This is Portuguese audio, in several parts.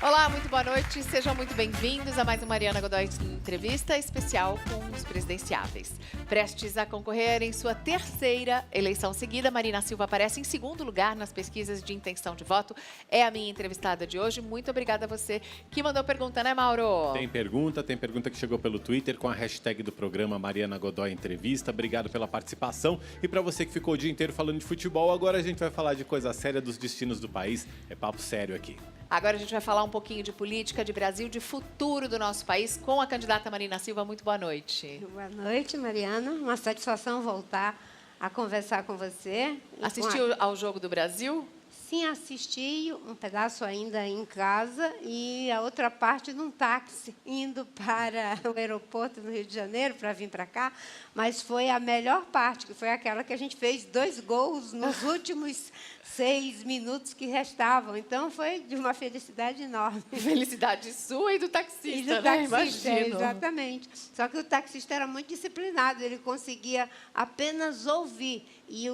Olá, muito boa noite. Sejam muito bem-vindos a mais uma Mariana Godoy Entrevista especial com os presidenciáveis. Prestes a concorrer em sua terceira eleição seguida, Marina Silva aparece em segundo lugar nas pesquisas de intenção de voto. É a minha entrevistada de hoje. Muito obrigada a você que mandou pergunta, né, Mauro? Tem pergunta que chegou pelo Twitter com a hashtag do programa Mariana Godoy Entrevista. Obrigado pela participação. E para você que ficou o dia inteiro falando de futebol, agora a gente vai falar de coisa séria dos destinos do país. É papo sério aqui. Agora a gente vai falar um pouquinho de política, de Brasil, de futuro do nosso país com a candidata Marina Silva. Muito boa noite. Boa noite, Mariana. Uma satisfação voltar a conversar com você. Assistiu ao Jogo do Brasil? Sim, assisti um pedaço ainda em casa e a outra parte num táxi indo para o aeroporto no Rio de Janeiro para vir para cá, mas foi a melhor parte, que foi aquela que a gente fez 2 gols nos últimos 6 minutos que restavam. Então, foi de uma felicidade enorme. Felicidade sua e do taxista, E do né? taxista, Imagino. exatamente. Só que o taxista era muito disciplinado, ele conseguia apenas ouvir. E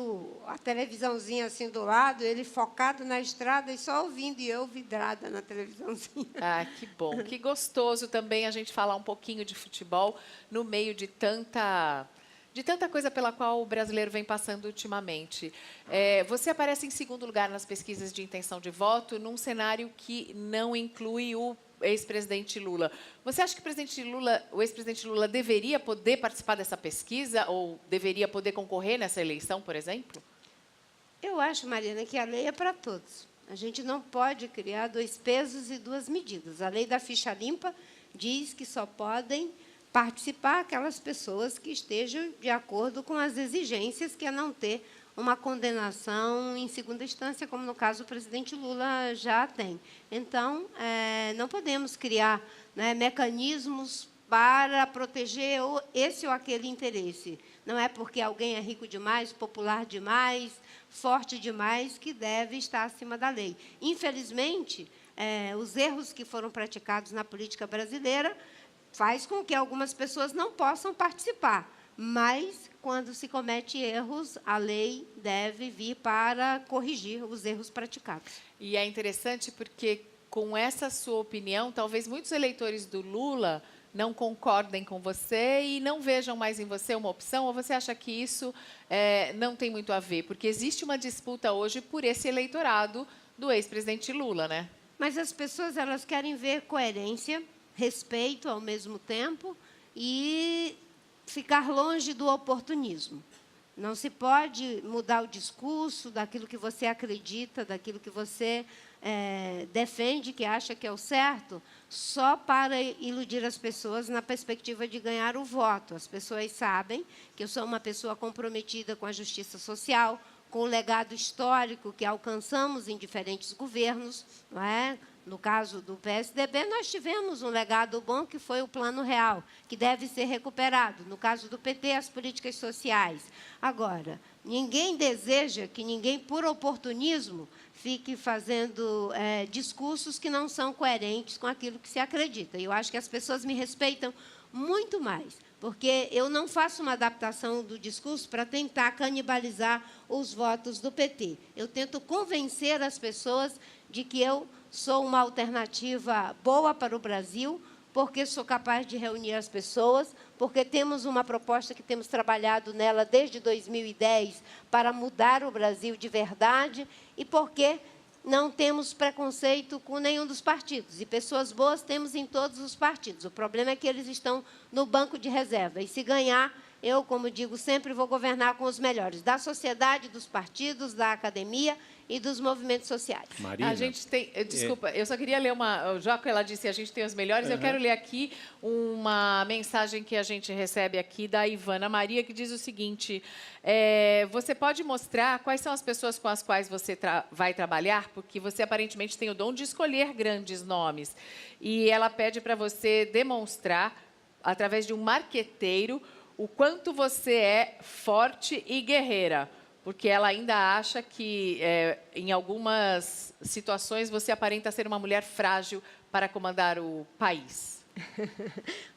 a televisãozinha assim do lado, ele focado na estrada e só ouvindo, e eu vidrada na televisãozinha. Ah, que bom. Que gostoso também a gente falar um pouquinho de futebol no meio de tanta coisa pela qual o brasileiro vem passando ultimamente. Você aparece em segundo lugar nas pesquisas de intenção de voto, num cenário que não inclui o ex-presidente Lula. Você acha que o ex-presidente Lula deveria poder participar dessa pesquisa ou deveria poder concorrer nessa eleição, por exemplo? Eu acho, Mariana, que a lei é para todos. A gente não pode criar 2 pesos e 2 medidas. A lei da ficha limpa diz que só podem participar aquelas pessoas que estejam de acordo com as exigências, que é não ter uma condenação em segunda instância, como, no caso, o presidente Lula já tem. Então, não podemos criar, né, mecanismos para proteger esse ou aquele interesse. Não é porque alguém é rico demais, popular demais, forte demais, que deve estar acima da lei. Infelizmente, os erros que foram praticados na política brasileira faz com que algumas pessoas não possam participar. Mas, quando se comete erros, a lei deve vir para corrigir os erros praticados. E é interessante porque, com essa sua opinião, talvez muitos eleitores do Lula não concordem com você e não vejam mais em você uma opção, ou você acha que isso não tem muito a ver? Porque existe uma disputa hoje por esse eleitorado do ex-presidente Lula, né? Mas as pessoas elas querem ver coerência, respeito ao mesmo tempo e ficar longe do oportunismo. Não se pode mudar o discurso daquilo que você acredita, daquilo que você defende, que acha que é o certo, só para iludir as pessoas na perspectiva de ganhar o voto. As pessoas sabem que eu sou uma pessoa comprometida com a justiça social, com o legado histórico que alcançamos em diferentes governos, não é? No caso do PSDB, nós tivemos um legado bom, que foi o Plano Real, que deve ser recuperado. No caso do PT, as políticas sociais. Agora, ninguém deseja que ninguém, por oportunismo, fique fazendo discursos que não são coerentes com aquilo que se acredita. E eu acho que as pessoas me respeitam muito mais, porque eu não faço uma adaptação do discurso para tentar canibalizar os votos do PT. Eu tento convencer as pessoas de que eu sou uma alternativa boa para o Brasil, porque sou capaz de reunir as pessoas, porque temos uma proposta que temos trabalhado nela desde 2010 para mudar o Brasil de verdade e porque não temos preconceito com nenhum dos partidos. E pessoas boas temos em todos os partidos. O problema é que eles estão no banco de reserva. E se ganhar, eu, como digo, sempre vou governar com os melhores da sociedade, dos partidos, da academia e dos movimentos sociais. Marina, a gente tem... Desculpa, eu só queria ler uma... Já que ela disse a gente tem os melhores, eu quero ler aqui uma mensagem que a gente recebe aqui da Ivana Maria, que diz o seguinte: você pode mostrar quais são as pessoas com as quais você vai trabalhar? Porque você aparentemente tem o dom de escolher grandes nomes. E ela pede para você demonstrar, através de um marqueteiro, o quanto você é forte e guerreira, porque ela ainda acha que, em algumas situações, você aparenta ser uma mulher frágil para comandar o país.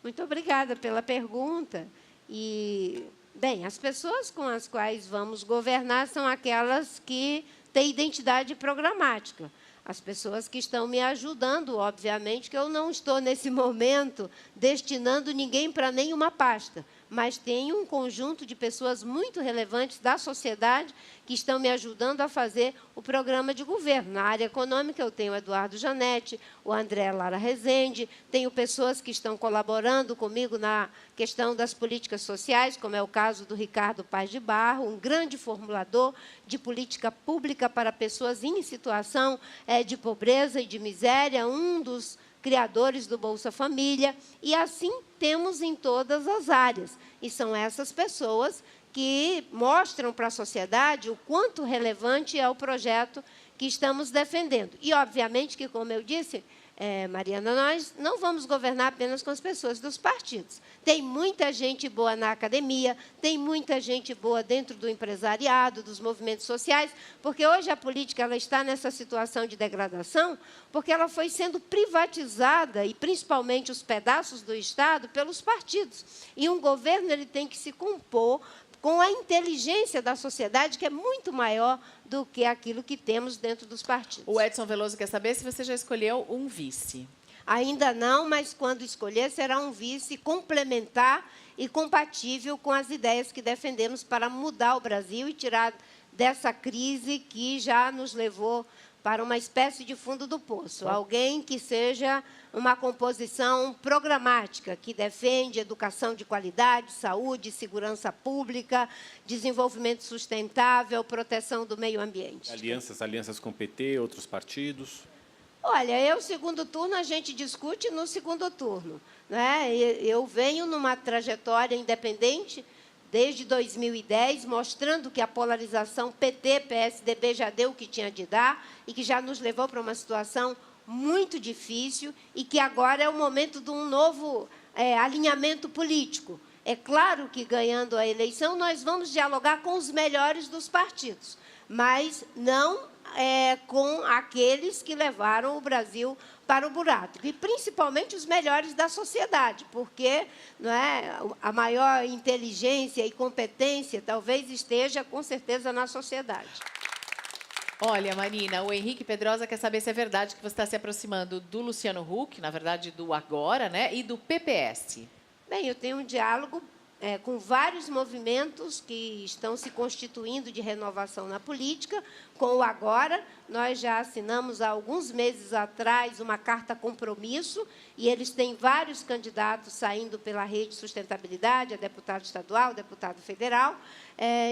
Muito obrigada pela pergunta. E, bem, as pessoas com as quais vamos governar são aquelas que têm identidade programática. as pessoas que estão me ajudando, obviamente, que eu não estou, nesse momento, destinando ninguém para nenhuma pasta, mas tenho um conjunto de pessoas muito relevantes da sociedade que estão me ajudando a fazer o programa de governo. Na área econômica, eu tenho o Eduardo Janete, o André Lara Rezende, tenho pessoas que estão colaborando comigo na questão das políticas sociais, como é o caso do Ricardo Paz de Barro, um grande formulador de política pública para pessoas em situação de pobreza e de miséria, um dos criadores do Bolsa Família, e assim temos em todas as áreas. E são essas pessoas que mostram para a sociedade o quanto relevante é o projeto que estamos defendendo. E, obviamente, que, como eu disse, Mariana, nós não vamos governar apenas com as pessoas dos partidos. Tem muita gente boa na academia, tem muita gente boa dentro do empresariado, dos movimentos sociais, porque hoje a política ela está nessa situação de degradação, porque ela foi sendo privatizada, e principalmente os pedaços do Estado, pelos partidos. E um governo ele tem que se compor com a inteligência da sociedade, que é muito maior do que aquilo que temos dentro dos partidos. O Edson Veloso quer saber se você já escolheu um vice. Ainda não, mas quando escolher, será um vice complementar e compatível com as ideias que defendemos para mudar o Brasil e tirar dessa crise que já nos levou para uma espécie de fundo do poço. Alguém que seja uma composição programática, que defende educação de qualidade, saúde, segurança pública, desenvolvimento sustentável, proteção do meio ambiente. Alianças com o PT, outros partidos? Olha, o segundo turno a gente discute no segundo turno, né? Eu venho numa trajetória independente desde 2010, mostrando que a polarização PT-PSDB já deu o que tinha de dar e que já nos levou para uma situação muito difícil e que agora é o momento de um novo alinhamento político. É claro que, ganhando a eleição, nós vamos dialogar com os melhores dos partidos, mas não com aqueles que levaram o Brasil para o buraco, e principalmente os melhores da sociedade, porque a maior inteligência e competência talvez esteja, com certeza, na sociedade. Olha, Marina, o Henrique Pedrosa quer saber se é verdade que você está se aproximando do Luciano Huck, na verdade, do Agora, né, e do PPS. Bem, eu tenho um diálogo com vários movimentos que estão se constituindo de renovação na política. Com o Agora, nós já assinamos há alguns meses atrás uma carta compromisso, e eles têm vários candidatos saindo pela Rede Sustentabilidade, a deputado estadual, deputado federal,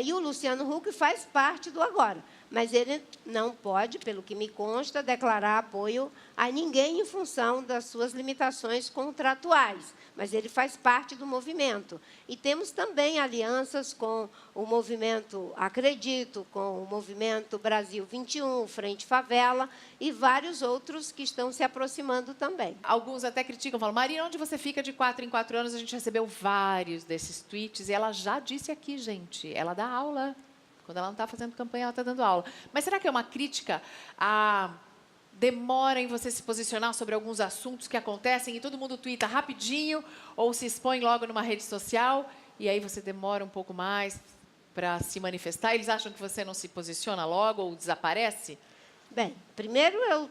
e o Luciano Huck faz parte do Agora. Mas ele não pode, pelo que me consta, declarar apoio a ninguém em função das suas limitações contratuais. Mas ele faz parte do movimento. E temos também alianças com o movimento Acredito, com o movimento Brasil 21, Frente Favela, e vários outros que estão se aproximando também. Alguns até criticam, falam, Marina, onde você fica de 4 em 4 anos? A gente recebeu vários desses tweets, e ela já disse aqui, gente, ela dá aula. Quando ela não está fazendo campanha, ela está dando aula. Mas será que é uma crítica à demora em você se posicionar sobre alguns assuntos que acontecem e todo mundo tuita rapidinho ou se expõe logo numa rede social e aí você demora um pouco mais para se manifestar? Eles acham que você não se posiciona logo ou desaparece? Bem, primeiro eu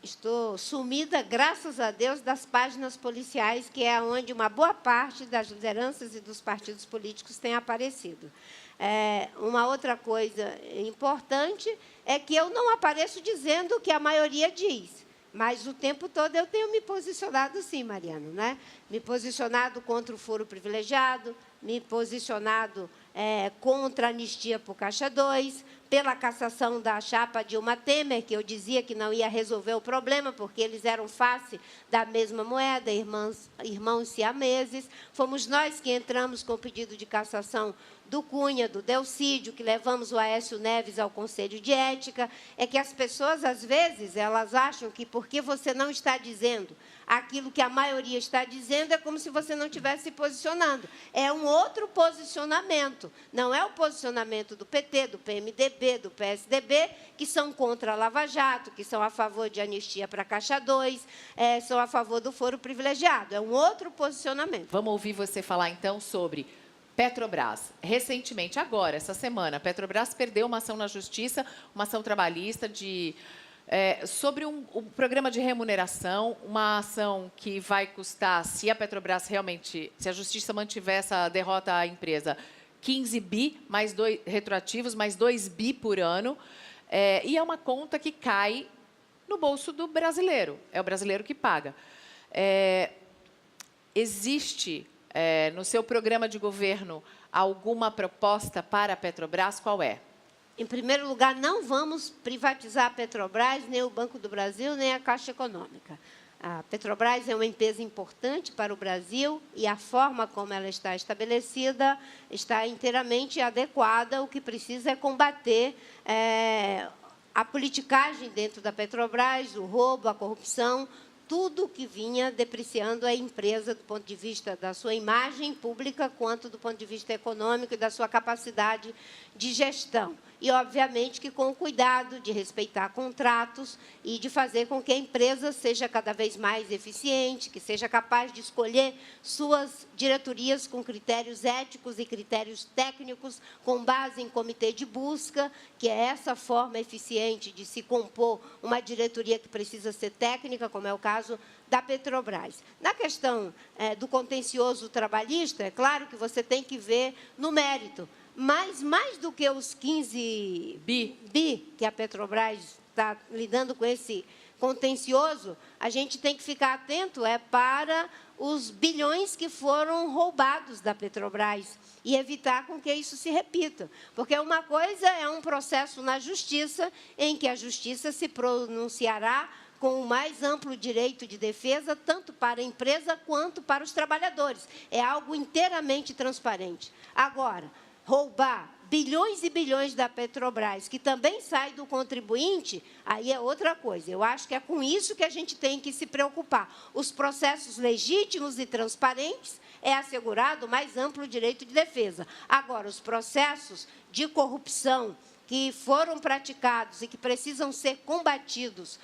estou sumida, graças a Deus, das páginas policiais, que é onde uma boa parte das lideranças e dos partidos políticos tem aparecido. Uma outra coisa importante é que eu não apareço dizendo o que a maioria diz, mas o tempo todo eu tenho me posicionado sim, Mariana, né? Me posicionado contra o foro privilegiado, me posicionado contra a anistia por Caixa 2, pela cassação da chapa Dilma Temer, que eu dizia que não ia resolver o problema, porque eles eram face da mesma moeda, irmãos siameses. Fomos nós que entramos com o pedido de cassação do Cunha, do Delcídio, que levamos o Aécio Neves ao Conselho de Ética. É que as pessoas, às vezes, elas acham que porque você não está dizendo aquilo que a maioria está dizendo, é como se você não estivesse se posicionando. É um outro posicionamento. Não é o posicionamento do PT, do PMDB, do PSDB, que são contra a Lava Jato, que são a favor de anistia para Caixa 2, são a favor do foro privilegiado. É um outro posicionamento. Vamos ouvir você falar, então, sobre Petrobras. Recentemente, agora, essa semana, a Petrobras perdeu uma ação na Justiça, uma ação trabalhista de Sobre um programa de remuneração, uma ação que vai custar, se a Petrobras realmente, se a Justiça mantiver essa derrota à empresa, 15 bi, mais retroativos, mais 2 bi por ano, e é uma conta que cai no bolso do brasileiro, é o brasileiro que paga. Existe, no seu programa de governo, alguma proposta para a Petrobras? Qual é? Em primeiro lugar, não vamos privatizar a Petrobras, nem o Banco do Brasil, nem a Caixa Econômica. A Petrobras é uma empresa importante para o Brasil e a forma como ela está estabelecida está inteiramente adequada. O que precisa é combater a politicagem dentro da Petrobras, o roubo, a corrupção, tudo que vinha depreciando a empresa do ponto de vista da sua imagem pública, quanto do ponto de vista econômico e da sua capacidade de gestão. E, obviamente, que com o cuidado de respeitar contratos e de fazer com que a empresa seja cada vez mais eficiente, que seja capaz de escolher suas diretorias com critérios éticos e critérios técnicos, com base em comitê de busca, que é essa forma eficiente de se compor uma diretoria que precisa ser técnica, como é o caso da Petrobras. Na questão do contencioso trabalhista, é claro que você tem que ver no mérito, mas mais do que os 15 bi que a Petrobras está lidando com esse contencioso, a gente tem que ficar atento para os bilhões que foram roubados da Petrobras e evitar com que isso se repita. Porque uma coisa é um processo na Justiça, em que a Justiça se pronunciará com o mais amplo direito de defesa, tanto para a empresa quanto para os trabalhadores. É algo inteiramente transparente. Agora, roubar bilhões e bilhões da Petrobras, que também sai do contribuinte, aí é outra coisa. Eu acho que é com isso que a gente tem que se preocupar. Os processos legítimos e transparentes é assegurado o mais amplo direito de defesa. Agora, os processos de corrupção que foram praticados e que precisam ser combatidos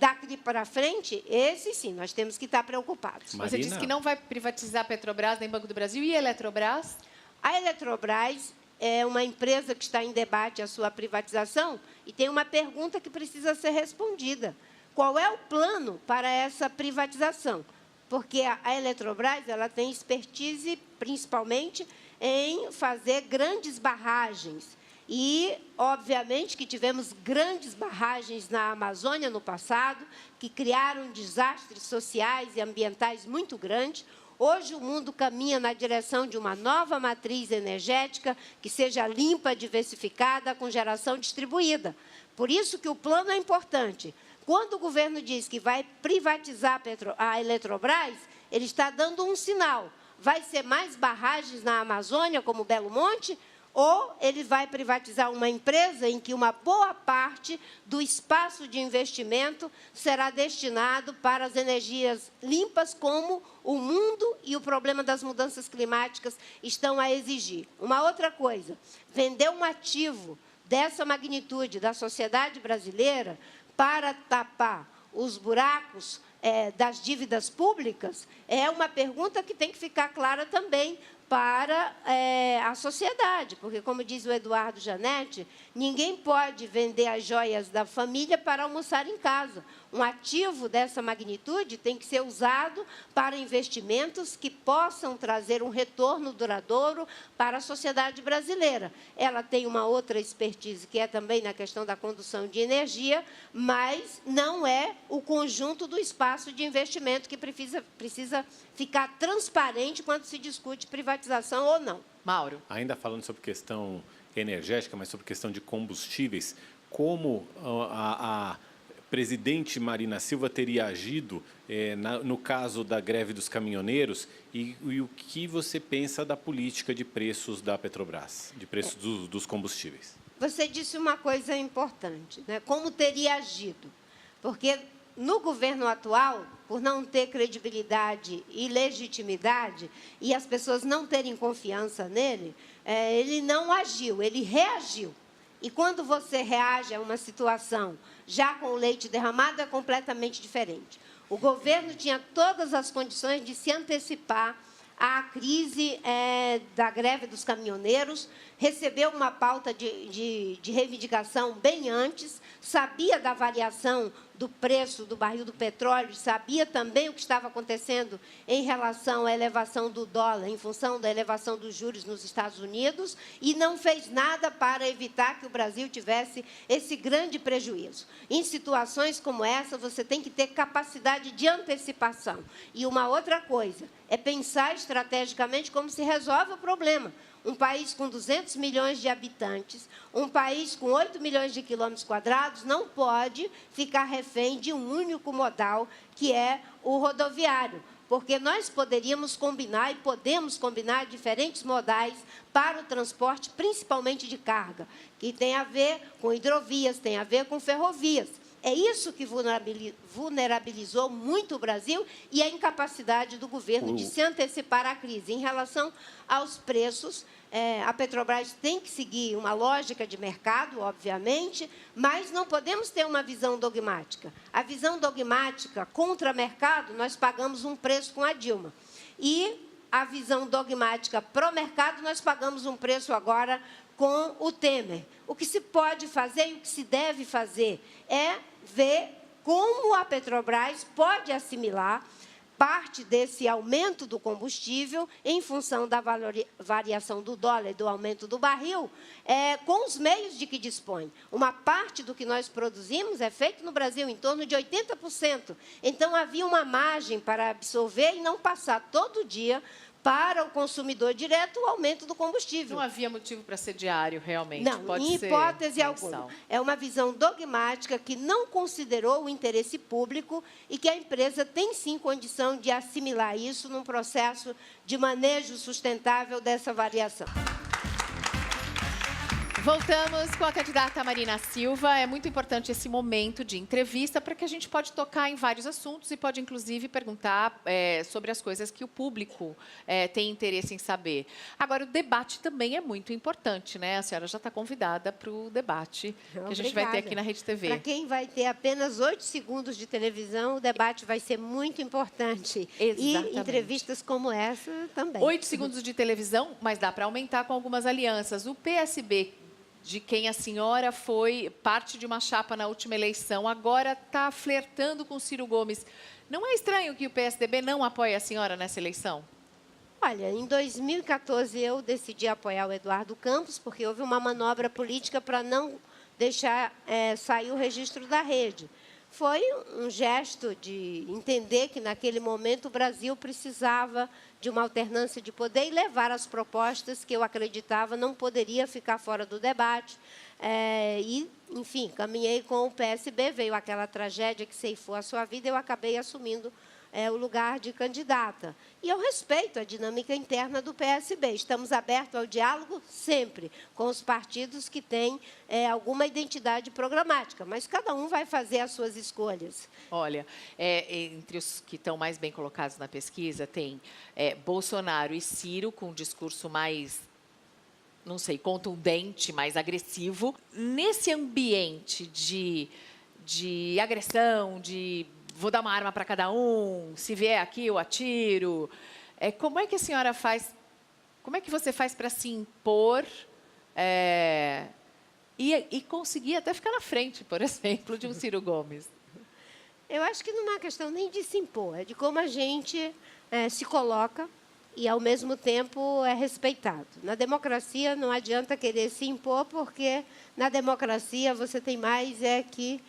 daqui para frente, esses sim, nós temos que estar preocupados. Marina. Você disse que não vai privatizar a Petrobras nem Banco do Brasil e a Eletrobras? A Eletrobras é uma empresa que está em debate a sua privatização e tem uma pergunta que precisa ser respondida. Qual é o plano para essa privatização? Porque a Eletrobras ela tem expertise, principalmente, em fazer grandes barragens. E, obviamente, que tivemos grandes barragens na Amazônia no passado, que criaram desastres sociais e ambientais muito grandes. Hoje, o mundo caminha na direção de uma nova matriz energética que seja limpa, diversificada, com geração distribuída. Por isso que o plano é importante. Quando o governo diz que vai privatizar a Eletrobras, ele está dando um sinal. Vai ser mais barragens na Amazônia, como Belo Monte, ou ele vai privatizar uma empresa em que uma boa parte do espaço de investimento será destinado para as energias limpas, como o mundo e o problema das mudanças climáticas estão a exigir. Uma outra coisa, vender um ativo dessa magnitude da sociedade brasileira para tapar os buracos das dívidas públicas é uma pergunta que tem que ficar clara também para a sociedade, porque, como diz o Eduardo Janete, ninguém pode vender as joias da família para almoçar em casa. Um ativo dessa magnitude tem que ser usado para investimentos que possam trazer um retorno duradouro para a sociedade brasileira. Ela tem uma outra expertise, que é também na questão da condução de energia, mas não é o conjunto do espaço de investimento que precisa ficar transparente quando se discute privatização ou não. Mauro. Ainda falando sobre questão energética, mas sobre questão de combustíveis, como a presidente Marina Silva teria agido no caso da greve dos caminhoneiros e o que você pensa da política de preços da Petrobras, de preços dos combustíveis? Você disse uma coisa importante, né? Como teria agido? Porque no governo atual, por não ter credibilidade e legitimidade, e as pessoas não terem confiança nele, ele não agiu, ele reagiu. E quando você reage a uma situação já com o leite derramado, é completamente diferente. O governo tinha todas as condições de se antecipar à crise da greve dos caminhoneiros, recebeu uma pauta de reivindicação bem antes, sabia da variação do preço do barril do petróleo, sabia também o que estava acontecendo em relação à elevação do dólar, em função da elevação dos juros nos Estados Unidos, e não fez nada para evitar que o Brasil tivesse esse grande prejuízo. Em situações como essa, você tem que ter capacidade de antecipação. E uma outra coisa é pensar estrategicamente como se resolve o problema. Um país com 200 milhões de habitantes, um país com 8 milhões de quilômetros quadrados, não pode ficar refém de um único modal, que é o rodoviário. Porque nós poderíamos combinar e podemos combinar diferentes modais para o transporte, principalmente de carga, que tem a ver com hidrovias, tem a ver com ferrovias. É isso que vulnerabilizou muito o Brasil e a incapacidade do governo de se antecipar à crise. Em relação aos preços, a Petrobras tem que seguir uma lógica de mercado, obviamente, mas não podemos ter uma visão dogmática. A visão dogmática contra mercado, nós pagamos um preço com a Dilma. E a visão dogmática pró-mercado, nós pagamos um preço agora com o Temer. O que se pode fazer e o que se deve fazer é ver como a Petrobras pode assimilar parte desse aumento do combustível em função da variação do dólar e do aumento do barril, com os meios de que dispõe. Uma parte do que nós produzimos é feito no Brasil, em torno de 80%. Então, havia uma margem para absorver e não passar todo dia para o consumidor direto o aumento do combustível. Não havia motivo para ser diário, realmente. Não, pode em ser hipótese mensal. alguma. É uma visão dogmática que não considerou o interesse público e que a empresa tem, sim, condição de assimilar isso num processo de manejo sustentável dessa variação. Voltamos com a candidata Marina Silva. É muito importante esse momento de entrevista para que a gente pode tocar em vários assuntos e pode, inclusive, perguntar sobre as coisas que o público tem interesse em saber. Agora, o debate também é muito importante, né? A senhora já está convidada para o debate que a gente vai ter aqui na Rede TV. Para quem vai ter apenas 8 segundos de televisão, o debate vai ser muito importante. Exatamente. E entrevistas como essa também. 8 segundos de televisão, mas dá para aumentar com algumas alianças. O PSB, de quem a senhora foi parte de uma chapa na última eleição, agora está flertando com Ciro Gomes. Não é estranho que o PSDB não apoie a senhora nessa eleição? Olha, em 2014 eu decidi apoiar o Eduardo Campos, porque houve uma manobra política para não deixar sair o registro da rede. Foi um gesto de entender que, naquele momento, o Brasil precisava de uma alternância de poder e levar as propostas que eu acreditava não poderia ficar fora do debate. Enfim, caminhei com o PSB, veio aquela tragédia que ceifou a sua vida, eu acabei assumindo o lugar de candidata. E eu respeito a dinâmica interna do PSB. Estamos abertos ao diálogo sempre com os partidos que têm alguma identidade programática, mas cada um vai fazer as suas escolhas. Olha, entre os que estão mais bem colocados na pesquisa, tem Bolsonaro e Ciro, com um discurso mais, não sei, contundente, mais agressivo. Nesse ambiente de agressão, de vou dar uma arma para cada um, se vier aqui eu atiro. Como é que a senhora faz, como é que você faz para se impor e conseguir até ficar na frente, por exemplo, de um Ciro Gomes? Eu acho que não é uma questão nem de se impor, é de como a gente se coloca e, ao mesmo tempo, é respeitado. Na democracia, não adianta querer se impor, porque na democracia você tem mais que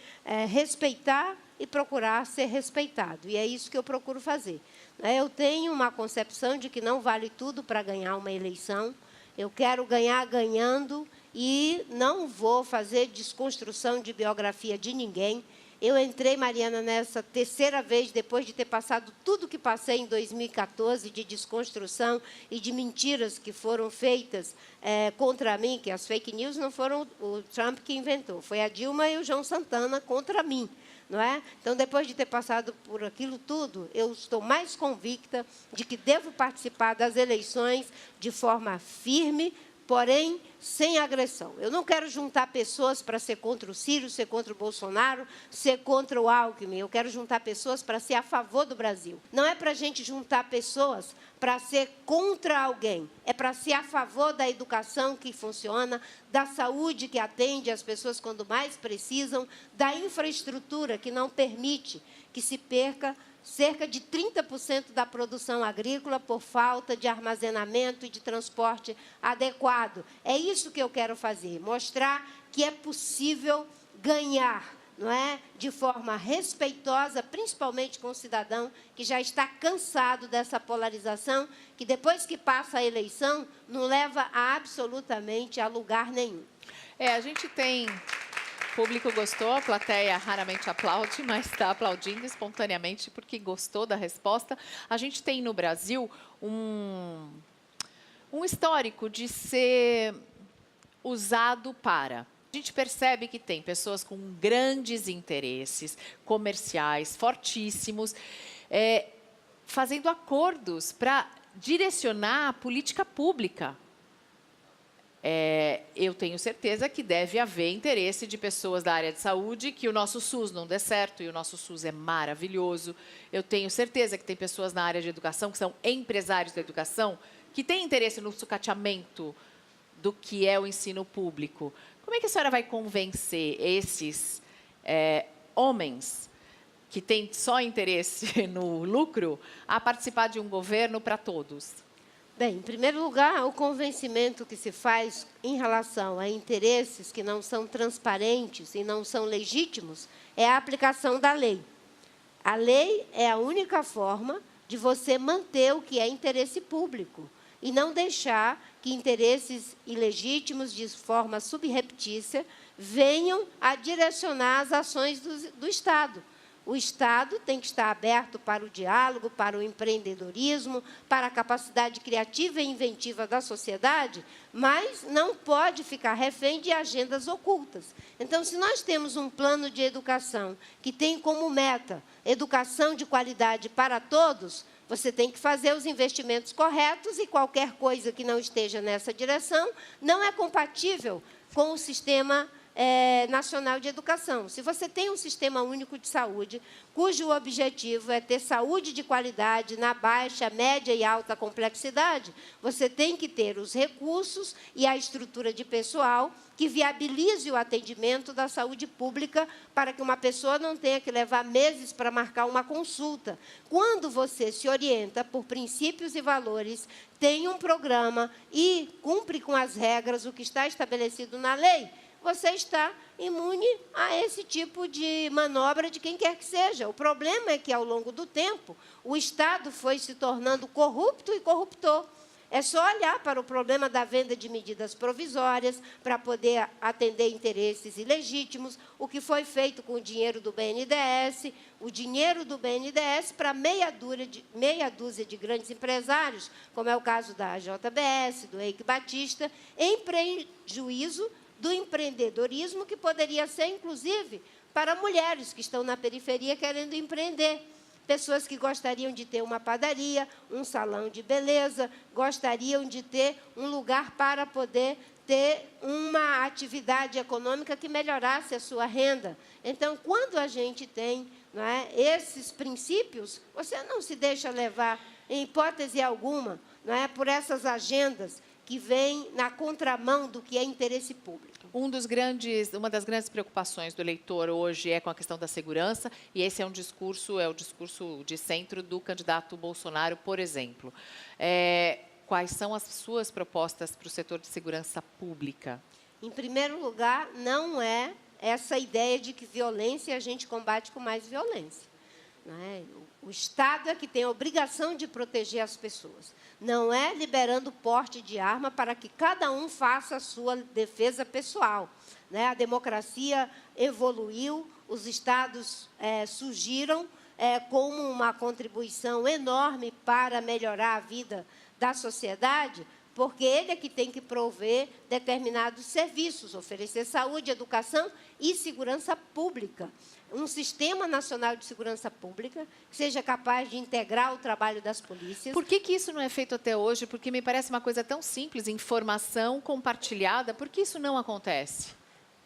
respeitar e procurar ser respeitado. E é isso que eu procuro fazer. Eu tenho uma concepção de que não vale tudo para ganhar uma eleição. Eu quero ganhar ganhando e não vou fazer desconstrução de biografia de ninguém. Eu entrei, Mariana, nessa terceira vez, depois de ter passado tudo que passei em 2014, de desconstrução e de mentiras que foram feitas contra mim, que as fake news não foram o Trump que inventou, foi a Dilma e o João Santana contra mim. Não é? Então, depois de ter passado por aquilo tudo, eu estou mais convicta de que devo participar das eleições de forma firme, porém sem agressão. Eu não quero juntar pessoas para ser contra o Ciro, ser contra o Bolsonaro, ser contra o Alckmin. Eu quero juntar pessoas para ser a favor do Brasil. Não é para a gente juntar pessoas para ser contra alguém. É para ser a favor da educação que funciona, da saúde que atende as pessoas quando mais precisam, da infraestrutura que não permite que se perca cerca de 30% da produção agrícola por falta de armazenamento e de transporte adequado. É isso que eu quero fazer, mostrar que é possível ganhar, não é? De forma respeitosa, principalmente com o cidadão que já está cansado dessa polarização, que depois que passa a eleição, não leva absolutamente a lugar nenhum. A gente tem... O público gostou, a plateia raramente aplaude, mas está aplaudindo espontaneamente porque gostou da resposta. A gente tem no Brasil um histórico de ser usado para... A gente percebe que tem pessoas com grandes interesses comerciais fortíssimos, fazendo acordos para direcionar a política pública. Eu tenho certeza que deve haver interesse de pessoas da área de saúde, que o nosso SUS não dê certo, e o nosso SUS é maravilhoso. Eu tenho certeza que tem pessoas na área de educação, que são empresários da educação, que têm interesse no sucateamento do que é o ensino público. Como é que a senhora vai convencer esses homens que têm só interesse no lucro a participar de um governo para todos? Bem, em primeiro lugar, o convencimento que se faz em relação a interesses que não são transparentes e não são legítimos é a aplicação da lei. A lei é a única forma de você manter o que é interesse público e não deixar que interesses ilegítimos, de forma subreptícia, venham a direcionar as ações do Estado. O Estado tem que estar aberto para o diálogo, para o empreendedorismo, para a capacidade criativa e inventiva da sociedade, mas não pode ficar refém de agendas ocultas. Então, se nós temos um plano de educação que tem como meta educação de qualidade para todos, você tem que fazer os investimentos corretos e qualquer coisa que não esteja nessa direção não é compatível com o sistema nacional de educação. Se você tem um sistema único de saúde, cujo objetivo é ter saúde de qualidade na baixa, média e alta complexidade, você tem que ter os recursos e a estrutura de pessoal que viabilize o atendimento da saúde pública para que uma pessoa não tenha que levar meses para marcar uma consulta. Quando você se orienta por princípios e valores, tem um programa e cumpre com as regras, o que está estabelecido na lei, você está imune a esse tipo de manobra de quem quer que seja. O problema é que, ao longo do tempo, o Estado foi se tornando corrupto e corruptor. É só olhar para o problema da venda de medidas provisórias para poder atender interesses ilegítimos, o que foi feito com o dinheiro do BNDES, o dinheiro do BNDES para meia dúzia de grandes empresários, como é o caso da JBS, do Eike Batista, em prejuízo do empreendedorismo, que poderia ser, inclusive, para mulheres que estão na periferia querendo empreender. Pessoas que gostariam de ter uma padaria, um salão de beleza, gostariam de ter um lugar para poder ter uma atividade econômica que melhorasse a sua renda. Então, quando a gente tem, não é, esses princípios, você não se deixa levar, em hipótese alguma, não é, por essas agendas que vêm na contramão do que é interesse público. Uma das grandes preocupações do eleitor hoje é com a questão da segurança, e esse é o discurso de centro do candidato Bolsonaro, por exemplo. Quais são as suas propostas para o setor de segurança pública? Em primeiro lugar, não é essa ideia de que violência a gente combate com mais violência. Não é? O Estado é que tem a obrigação de proteger as pessoas. Não é liberando porte de arma para que cada um faça a sua defesa pessoal. Né? A democracia evoluiu, os Estados surgiram como uma contribuição enorme para melhorar a vida da sociedade, porque ele é que tem que prover determinados serviços, oferecer saúde, educação e segurança pública. Um sistema nacional de segurança pública que seja capaz de integrar o trabalho das polícias. Por que isso não é feito até hoje? Porque me parece uma coisa tão simples, informação compartilhada. Por que isso não acontece?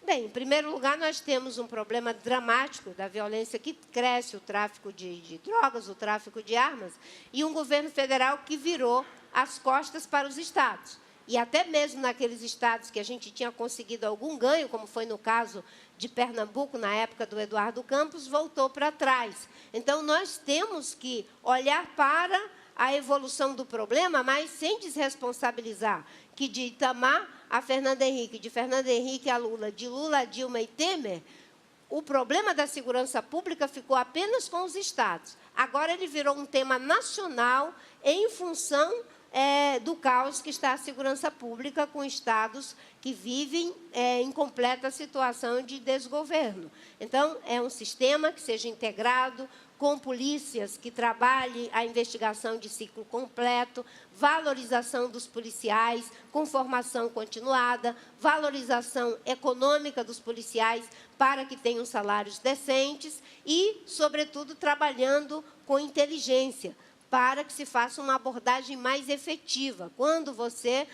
Bem, em primeiro lugar, nós temos um problema dramático da violência que cresce, o tráfico de drogas, o tráfico de armas, e um governo federal que virou as costas para os estados. E até mesmo naqueles estados que a gente tinha conseguido algum ganho, como foi no caso de Pernambuco, na época do Eduardo Campos, voltou para trás. Então, nós temos que olhar para a evolução do problema, mas sem desresponsabilizar, que de Itamar a Fernando Henrique, de Fernando Henrique a Lula, de Lula a Dilma e Temer, o problema da segurança pública ficou apenas com os estados. Agora ele virou um tema nacional em função do caos que está a segurança pública com estados que vivem em completa situação de desgoverno. Então, é um sistema que seja integrado, com polícias que trabalhem a investigação de ciclo completo, valorização dos policiais, com formação continuada, valorização econômica dos policiais para que tenham salários decentes e, sobretudo, trabalhando com inteligência, para que se faça uma abordagem mais efetiva. Quando você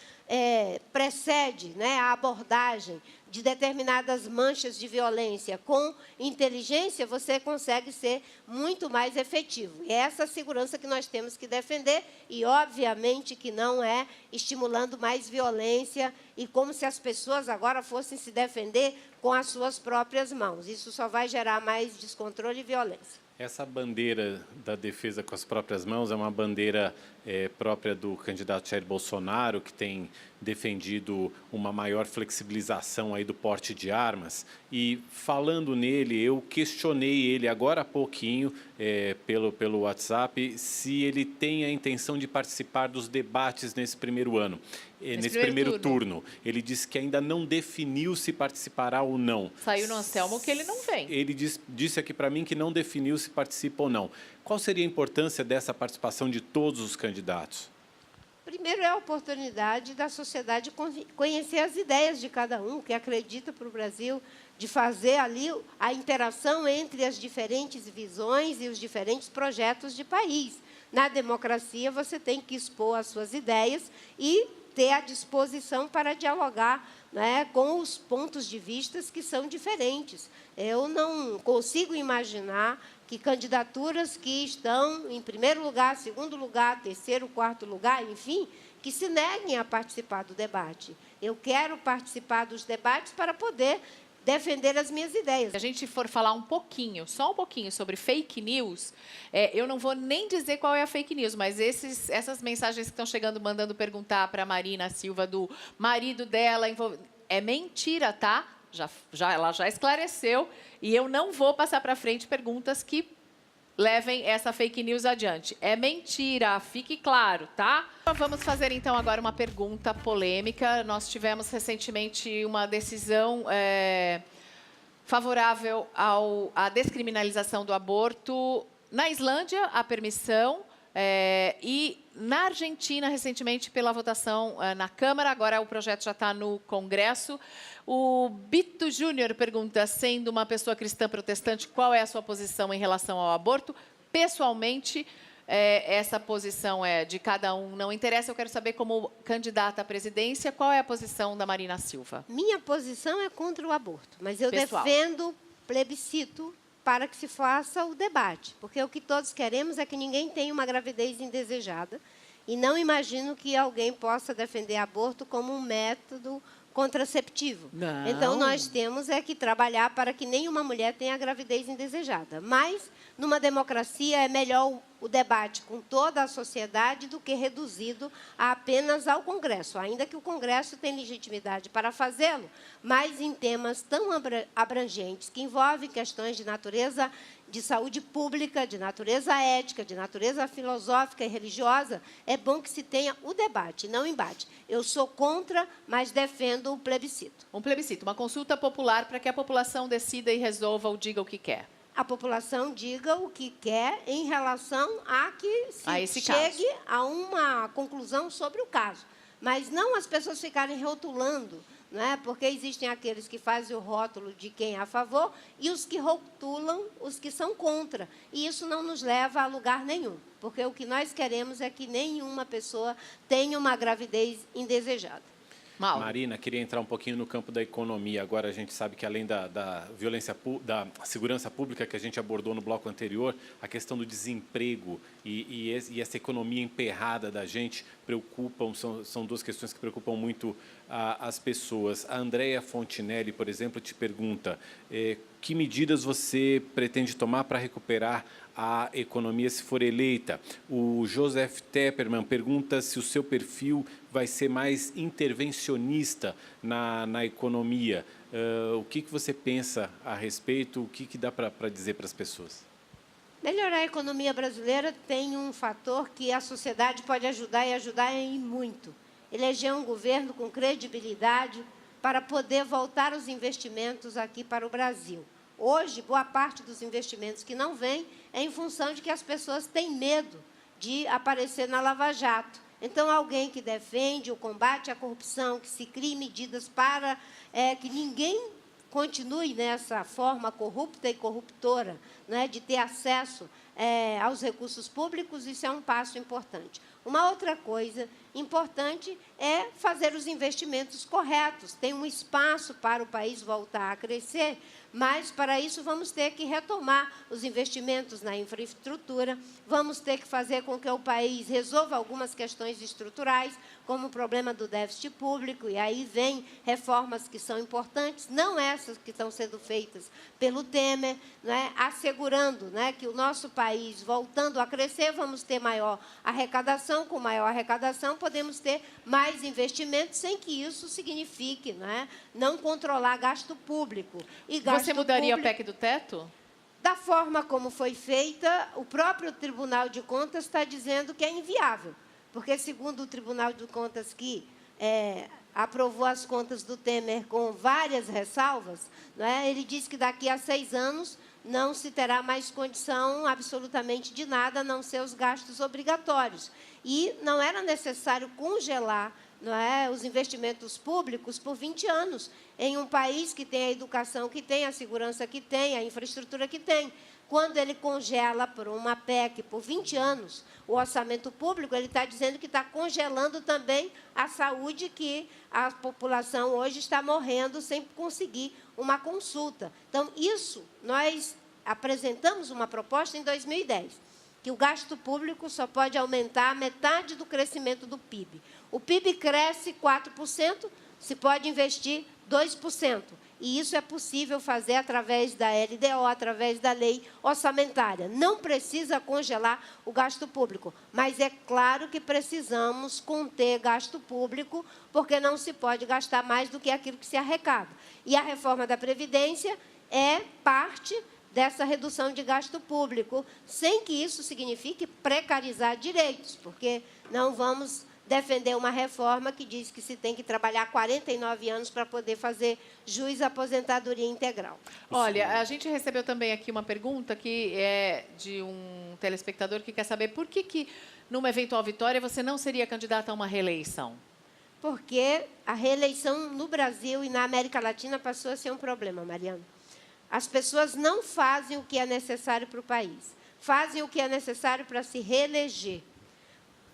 precede, né, a abordagem de determinadas manchas de violência com inteligência, você consegue ser muito mais efetivo. E é essa segurança que nós temos que defender e, obviamente, que não é estimulando mais violência e como se as pessoas agora fossem se defender com as suas próprias mãos. Isso só vai gerar mais descontrole e violência. Essa bandeira da defesa com as próprias mãos é uma bandeira própria do candidato Jair Bolsonaro, que tem defendido uma maior flexibilização aí do porte de armas. E, falando nele, eu questionei ele agora há pouquinho, pelo WhatsApp, se ele tem a intenção de participar dos debates nesse primeiro ano. Nesse primeiro turno. Ele disse que ainda não definiu se participará ou não. Saiu no Anselmo que ele não vem. Ele disse aqui para mim que não definiu se participa ou não. Qual seria a importância dessa participação de todos os candidatos? Primeiro, é a oportunidade da sociedade conhecer as ideias de cada um, que acredita para o Brasil, de fazer ali a interação entre as diferentes visões e os diferentes projetos de país. Na democracia, você tem que expor as suas ideias e ter a disposição para dialogar, né, com os pontos de vista que são diferentes. Eu não consigo imaginar que candidaturas que estão em primeiro lugar, segundo lugar, terceiro, quarto lugar, enfim, que se neguem a participar do debate. Eu quero participar dos debates para poder defender as minhas ideias. Se a gente for falar um pouquinho, só um pouquinho, sobre fake news, eu não vou nem dizer qual é a fake news, mas essas mensagens que estão chegando, mandando perguntar para a Marina Silva do marido dela, é mentira, tá? Ela já esclareceu, e eu não vou passar para frente perguntas que levem essa fake news adiante. É mentira, fique claro, tá? Vamos fazer, então, agora uma pergunta polêmica. Nós tivemos recentemente uma decisão favorável à descriminalização do aborto. Na Islândia, a permissão, e na Argentina, recentemente, pela votação na Câmara, agora o projeto já está no Congresso. O Bito Júnior pergunta, sendo uma pessoa cristã protestante, qual é a sua posição em relação ao aborto? Pessoalmente, essa posição é de cada um, não interessa. Eu quero saber, como candidata à presidência, qual é a posição da Marina Silva? Minha posição é contra o aborto, mas eu Pessoal. defendo plebiscito para que se faça o debate, porque o que todos queremos é que ninguém tenha uma gravidez indesejada, e não imagino que alguém possa defender aborto como um método contraceptivo. Não. Então, nós temos que trabalhar para que nenhuma mulher tenha gravidez indesejada. Mas, numa democracia, é melhor o debate com toda a sociedade do que reduzido apenas ao Congresso, ainda que o Congresso tenha legitimidade para fazê-lo, mas em temas tão abrangentes, que envolvem questões de natureza de saúde pública, de natureza ética, de natureza filosófica e religiosa, é bom que se tenha o debate, não o embate. Eu sou contra, mas defendo o plebiscito. Um plebiscito, uma consulta popular para que a população decida e resolva ou diga o que quer. A população diga o que quer em relação a que se chegue a uma conclusão sobre o caso. mas não as pessoas ficarem rotulando, né? Porque existem aqueles que fazem o rótulo de quem é a favor e os que rotulam os que são contra. E isso não nos leva a lugar nenhum, porque o que nós queremos é que nenhuma pessoa tenha uma gravidez indesejada. Mauro. Marina, queria entrar um pouquinho no campo da economia. Agora a gente sabe que além da violência, da segurança pública que a gente abordou no bloco anterior, a questão do desemprego e essa economia emperrada da gente preocupam, são duas questões que preocupam muito as pessoas. A Andréia Fontinelli, por exemplo, te pergunta que medidas você pretende tomar para recuperar a economia se for eleita. O Joseph Tepperman pergunta se o seu perfil vai ser mais intervencionista na economia. O que você pensa a respeito? O que dá para dizer para as pessoas? Melhorar a economia brasileira tem um fator que a sociedade pode ajudar e ajudar em muito. Eleger um governo com credibilidade para poder voltar os investimentos aqui para o Brasil. Hoje, boa parte dos investimentos que não vêm é em função de que as pessoas têm medo de aparecer na Lava Jato. Então, alguém que defende o combate à corrupção, que se crie medidas para que ninguém continue nessa forma corrupta e corruptora, né, de ter acesso aos recursos públicos, isso é um passo importante. Uma outra coisa importante é fazer os investimentos corretos. Tem um espaço para o país voltar a crescer, mas, para isso, vamos ter que retomar os investimentos na infraestrutura, vamos ter que fazer com que o país resolva algumas questões estruturais, como o problema do déficit público, e aí vem reformas que são importantes, não essas que estão sendo feitas pelo Temer, né, assegurando, né, que o nosso país, voltando a crescer, vamos ter maior arrecadação, com maior arrecadação podemos ter mais investimentos, sem que isso signifique, né, não controlar gasto público. E gasto Você mudaria público, o PEC do teto? Da forma como foi feita, o próprio Tribunal de Contas está dizendo que é inviável, porque, segundo o Tribunal de Contas, que aprovou as contas do Temer com várias ressalvas, né, ele diz que daqui a 6 anos não se terá mais condição absolutamente de nada, a não ser os gastos obrigatórios. E não era necessário congelar, não é, os investimentos públicos por 20 anos, em um país que tem a educação que tem, a segurança que tem, a infraestrutura que tem. Quando ele congela por uma PEC por 20 anos o orçamento público, ele está dizendo que está congelando também a saúde, que a população hoje está morrendo sem conseguir uma consulta. Então, isso, nós apresentamos uma proposta em 2010, que o gasto público só pode aumentar a metade do crescimento do PIB. O PIB cresce 4%, se pode investir 2%. E isso é possível fazer através da LDO, através da lei orçamentária. Não precisa congelar o gasto público, mas é claro que precisamos conter gasto público, porque não se pode gastar mais do que aquilo que se arrecada. E a reforma da Previdência é parte dessa redução de gasto público, sem que isso signifique precarizar direitos, porque não vamos defender uma reforma que diz que se tem que trabalhar 49 anos para poder fazer jus à aposentadoria integral. Olha, a gente recebeu também aqui uma pergunta que é de um telespectador que quer saber por que numa eventual vitória, você não seria candidata a uma reeleição? Porque a reeleição no Brasil e na América Latina passou a ser um problema, Mariana. As pessoas não fazem o que é necessário para o país, fazem o que é necessário para se reeleger.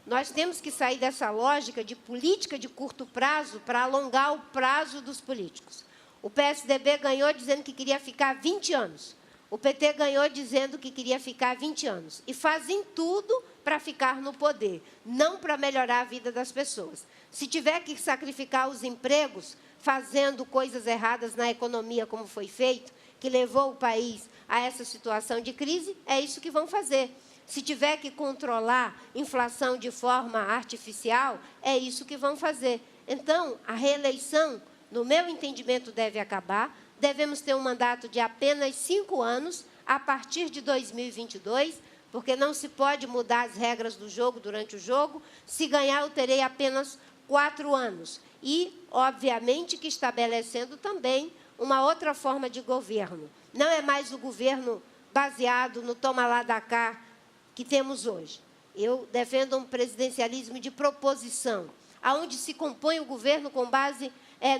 Nós temos que sair dessa lógica de política de curto prazo para alongar o prazo dos políticos. O PSDB ganhou dizendo que queria ficar 20 anos. O PT ganhou dizendo que queria ficar 20 anos. E fazem tudo para ficar no poder, não para melhorar a vida das pessoas. Se tiver que sacrificar os empregos, fazendo coisas erradas na economia, como foi feito, que levou o país a essa situação de crise, é isso que vão fazer. Se tiver que controlar inflação de forma artificial, é isso que vão fazer. Então, a reeleição, no meu entendimento, deve acabar. Devemos ter um mandato de apenas 5 anos, a partir de 2022, porque não se pode mudar as regras do jogo durante o jogo. Se ganhar, eu terei apenas 4 anos. E, obviamente, que estabelecendo também uma outra forma de governo. Não é mais o governo baseado no toma lá da cá que temos hoje. Eu defendo um presidencialismo de proposição, onde se compõe o governo com base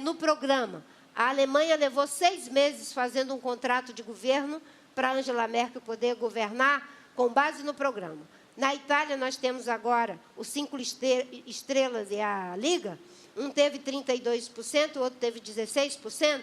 no programa. A Alemanha levou 6 meses fazendo um contrato de governo para Angela Merkel poder governar com base no programa. Na Itália, nós temos agora os 5 estrelas e a Liga. Um teve 32%, o outro teve 16%.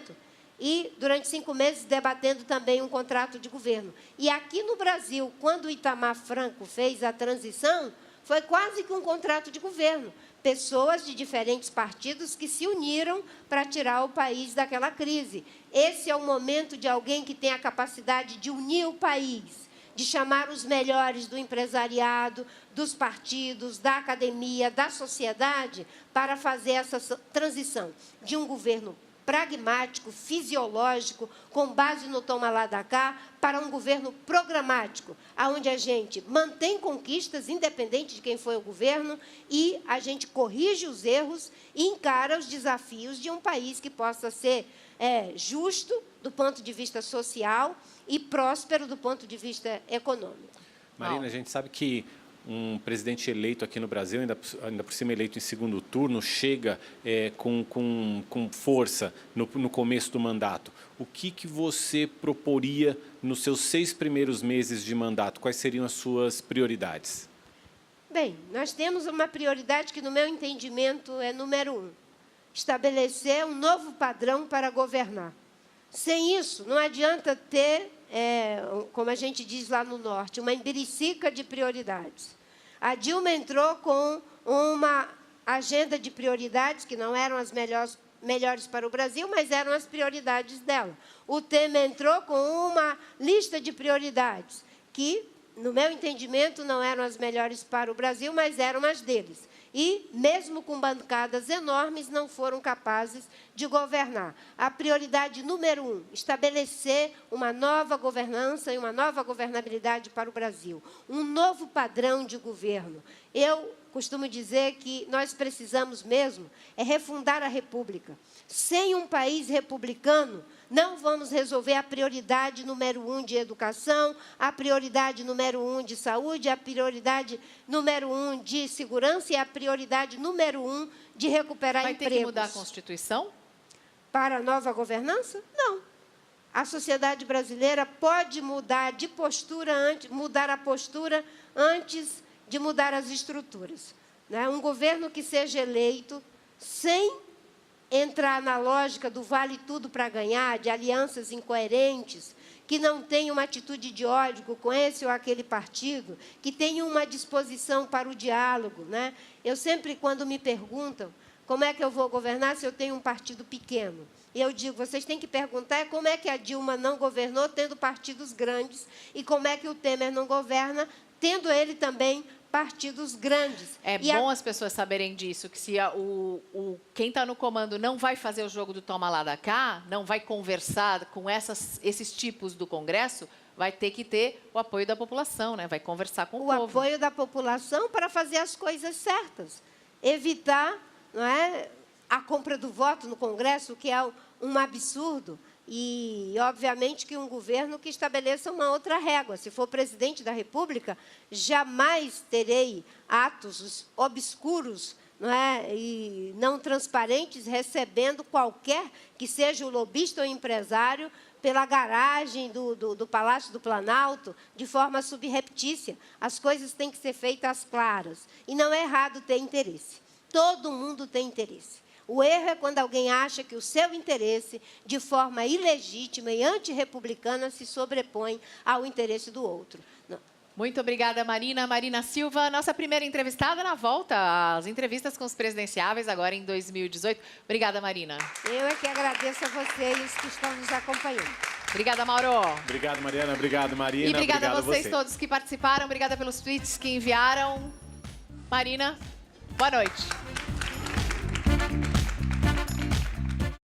E, durante 5 meses, debatendo também um contrato de governo. E aqui no Brasil, quando o Itamar Franco fez a transição, foi quase que um contrato de governo. Pessoas de diferentes partidos que se uniram para tirar o país daquela crise. Esse é o momento de alguém que tem a capacidade de unir o país, de chamar os melhores do empresariado, dos partidos, da academia, da sociedade, para fazer essa transição de um governo pragmático, fisiológico, com base no toma lá da cá, para um governo programático, onde a gente mantém conquistas, independente de quem foi o governo, e a gente corrige os erros e encara os desafios de um país que possa ser justo do ponto de vista social e próspero do ponto de vista econômico. Marina, a gente sabe que um presidente eleito aqui no Brasil, ainda por cima eleito em segundo turno, chega com força no começo do mandato. O que você proporia nos seus 6 primeiros meses de mandato? Quais seriam as suas prioridades? Bem, nós temos uma prioridade que, no meu entendimento, é número 1. Estabelecer um novo padrão para governar. Sem isso, não adianta ter, como a gente diz lá no Norte, uma embiricica de prioridades. A Dilma entrou com uma agenda de prioridades que não eram as melhores para o Brasil, mas eram as prioridades dela. O Temer entrou com uma lista de prioridades que, no meu entendimento, não eram as melhores para o Brasil, mas eram as deles. E, mesmo com bancadas enormes, não foram capazes de governar. A prioridade número 1, estabelecer uma nova governança e uma nova governabilidade para o Brasil. Um novo padrão de governo. Eu costumo dizer que nós precisamos mesmo refundar a República. Sem um país republicano, não vamos resolver a prioridade número 1 de educação, a prioridade número 1 de saúde, a prioridade número 1 de segurança e a prioridade número 1 de recuperar empregos. Vai ter que mudar a Constituição? Para a nova governança? Não. A sociedade brasileira pode mudar de postura, mudar a postura antes de mudar as estruturas. Né? Um governo que seja eleito sem entrar na lógica do vale tudo para ganhar, de alianças incoerentes, que não tenha uma atitude de ódio com esse ou aquele partido, que tenha uma disposição para o diálogo. Né? Eu sempre, quando me perguntam como é que eu vou governar se eu tenho um partido pequeno, eu digo, vocês têm que perguntar como é que a Dilma não governou tendo partidos grandes e como é que o Temer não governa tendo ele também partidos grandes. É bom as pessoas saberem disso, que se quem está no comando não vai fazer o jogo do toma lá da cá, não vai conversar com esses tipos do Congresso, vai ter que ter o apoio da população, né? Vai conversar com o povo. O apoio da população para fazer as coisas certas. Evitar, não é, a compra do voto no Congresso, que é um absurdo. E, obviamente, que um governo que estabeleça uma outra régua. Se for presidente da República, jamais terei atos obscuros, não é, e não transparentes, recebendo qualquer que seja o lobista ou empresário pela garagem do Palácio do Planalto, de forma subreptícia. As coisas têm que ser feitas claras. E não é errado ter interesse. Todo mundo tem interesse. O erro é quando alguém acha que o seu interesse, de forma ilegítima e antirrepublicana, se sobrepõe ao interesse do outro. Não. Muito obrigada, Marina. Marina Silva, nossa primeira entrevistada na volta às entrevistas com os presidenciáveis, agora em 2018. Obrigada, Marina. Eu é que agradeço a vocês que estão nos acompanhando. Obrigada, Mauro. Obrigado, Mariana. Obrigado, Marina. E obrigada a vocês você. todos que participaram. Obrigada pelos tweets que enviaram. Marina, boa noite.